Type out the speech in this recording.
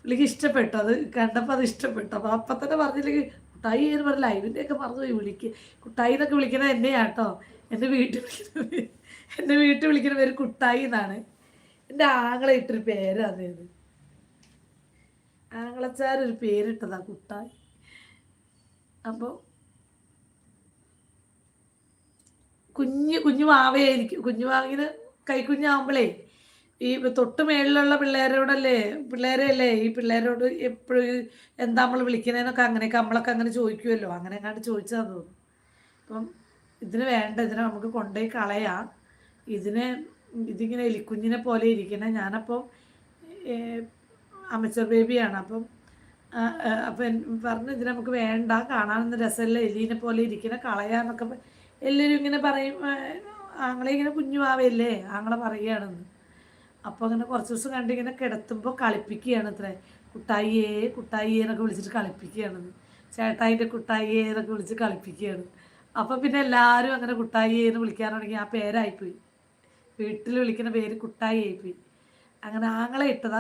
പുള്ളിക്ക് ഇഷ്ടപ്പെട്ടു. അത് കണ്ടപ്പോൾ അത് ഇഷ്ടപ്പെട്ടു. അപ്പോൾ അപ്പം തന്നെ പറഞ്ഞില്ലെങ്കിൽ കുട്ടായി എന്ന് പറഞ്ഞില്ല. ലൈവിൻ്റെയൊക്കെ മറന്നുപോയി കുട്ടായി എന്നൊക്കെ വിളിക്കുന്നത് എന്നെയാട്ടോ. എൻ്റെ വീട്ടിൽ വിളിക്കുന്നത് എൻ്റെ വീട്ടിൽ വിളിക്കുന്ന പേര് കുട്ടായി എന്നാണ്. എൻ്റെ ആങ്ങള ഇട്ടൊരു പേരാണ് ഇത്. ആങ്ങളച്ചാരൊരു പേരിട്ടതാ കുട്ടായി. അപ്പോൾ കുഞ്ഞു കുഞ്ഞു വാവയായിരിക്കും. കുഞ്ഞു വാവിന് കൈക്കുഞ്ഞാവുമ്പോഴേ ഈ തൊട്ട് മേളിലുള്ള പിള്ളേരെയല്ലേ ഈ പിള്ളേരോട് എപ്പോഴും എന്താ നമ്മൾ വിളിക്കുന്നതെന്നൊക്കെ അങ്ങനെയൊക്കെ നമ്മളൊക്കെ അങ്ങനെ ചോദിക്കുമല്ലോ. അങ്ങനെ എങ്ങാണ്ട് ചോദിച്ചതാന്ന് തോന്നുന്നു. അപ്പം ഇതിനെ നമുക്ക് കൊണ്ടുപോയി കളയാം. ഇതിങ്ങനെ എലിക്കുഞ്ഞിനെ പോലെ ഇരിക്കണേ. ഞാനപ്പോൾ അമച്ചർ ബേബിയാണ്. അപ്പം പറഞ്ഞു ഇതിനെ നമുക്ക് വേണ്ട, കാണാനൊന്നും രസമല്ല, എലീനെ പോലെ ഇരിക്കണ കളയാന്നൊക്കെ എല്ലാവരും ഇങ്ങനെ പറയും. ആങ്ങളെ ഇങ്ങനെ കുഞ്ഞുമാവല്ലേ ആങ്ങളെ പറയുകയാണെന്ന്. അപ്പോൾ അങ്ങനെ കുറച്ച് ദിവസം കണ്ടിങ്ങനെ കിടത്തുമ്പോൾ കളിപ്പിക്കുകയാണ് ഇത്ര. കുട്ടായിയേ കുട്ടായിയേ എന്നൊക്കെ വിളിച്ചിട്ട് കളിപ്പിക്കുകയാണെന്ന്. ചേട്ടായിൻ്റെ കുട്ടായിയേ എന്നൊക്കെ വിളിച്ച് കളിപ്പിക്കുകയാണ്. അപ്പം പിന്നെ എല്ലാവരും അങ്ങനെ കുട്ടായിയേ എന്ന് വിളിക്കാൻ തുടങ്ങി. ആ പേരായിപ്പോയി. വീട്ടിൽ വിളിക്കുന്ന പേര് കുട്ടായി ആയിപ്പോയി. അങ്ങനെ ആങ്ങളെ ഇട്ടതാ